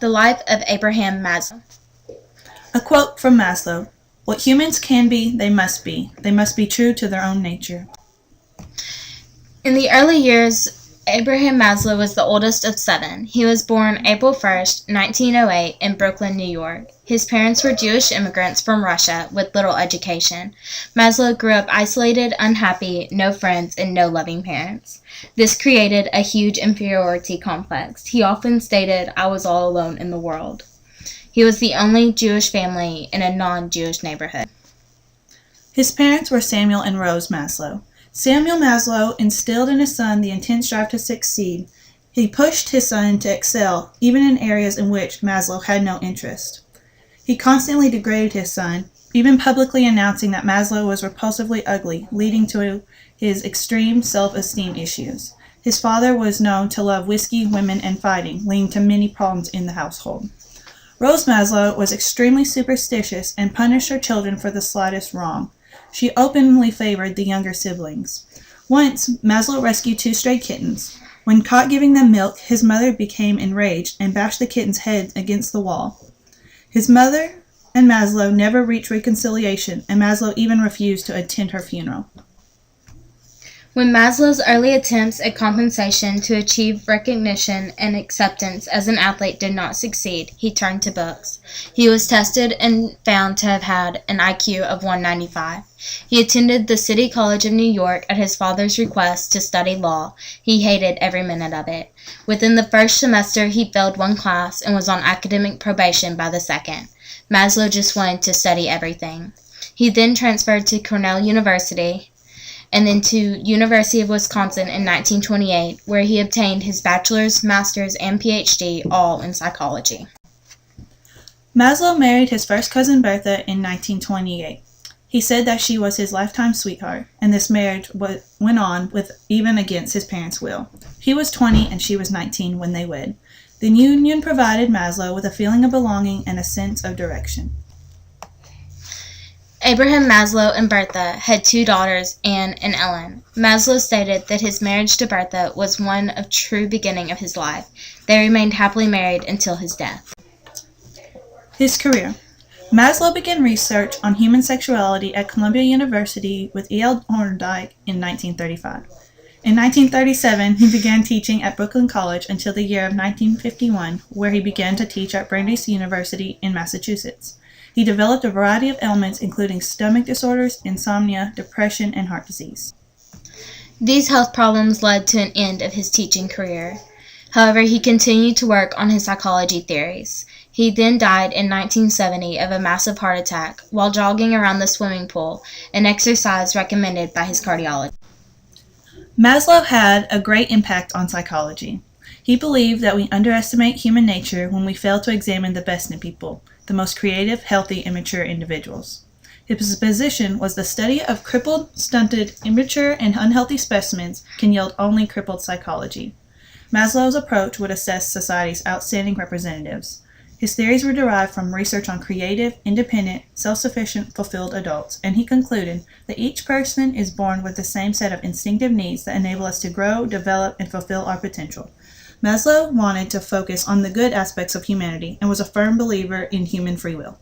The Life of Abraham Maslow. A quote from Maslow: "What humans can be, they must be. They must be true to their own nature." In the early years, Abraham Maslow was the oldest of 7. He was born April 1st, 1908, in Brooklyn, New York. His parents were Jewish immigrants from Russia with little education. Maslow grew up isolated, unhappy, no friends, and no loving parents. This created a huge inferiority complex. He often stated, "I was all alone in the world." He was the only Jewish family in a non-Jewish neighborhood. His parents were Samuel and Rose Maslow. Samuel Maslow instilled in his son the intense drive to succeed. He pushed his son to excel, even in areas in which Maslow had no interest. He constantly degraded his son, even publicly announcing that Maslow was repulsively ugly, leading to his extreme self-esteem issues. His father was known to love whiskey, women, and fighting, leading to many problems in the household. Rose Maslow was extremely superstitious and punished her children for the slightest wrong. She openly favored the younger siblings. Once, Maslow rescued 2 stray kittens. When caught giving them milk, his mother became enraged and bashed the kittens' heads against the wall. His mother and Maslow never reached reconciliation, and Maslow even refused to attend her funeral. When Maslow's early attempts at compensation to achieve recognition and acceptance as an athlete did not succeed, he turned to books. He was tested and found to have had an IQ of 195. He attended the City College of New York at his father's request to study law. He hated every minute of it. Within the first semester, he failed 1 class and was on academic probation by the second. Maslow just wanted to study everything. He then transferred to Cornell University and then to University of Wisconsin in 1928, where he obtained his bachelor's, master's, and PhD, all in psychology. Maslow married his first cousin Bertha in 1928. He said that she was his lifetime sweetheart, and this marriage went on even against his parents' will. He was 20 and she was 19 when they wed. The union provided Maslow with a feeling of belonging and a sense of direction. Abraham Maslow and Bertha had 2 daughters, Anne and Ellen. Maslow stated that his marriage to Bertha was one of true beginning of his life. They remained happily married until his death. His career. Maslow began research on human sexuality at Columbia University with E.L. Horndyke in 1935. In 1937, he began teaching at Brooklyn College until the year of 1951, where he began to teach at Brandeis University in Massachusetts. He developed a variety of ailments including stomach disorders, insomnia, depression, and heart disease. These health problems led to an end of his teaching career. However, he continued to work on his psychology theories. He then died in 1970 of a massive heart attack while jogging around the swimming pool, an exercise recommended by his cardiologist. Maslow had a great impact on psychology. He believed that we underestimate human nature when we fail to examine the best in people, the most creative, healthy, and mature individuals. His position was the study of crippled, stunted, immature, and unhealthy specimens can yield only crippled psychology. Maslow's approach would assess society's outstanding representatives. His theories were derived from research on creative, independent, self-sufficient, fulfilled adults, and he concluded that each person is born with the same set of instinctive needs that enable us to grow, develop, and fulfill our potential. Maslow wanted to focus on the good aspects of humanity and was a firm believer in human free will.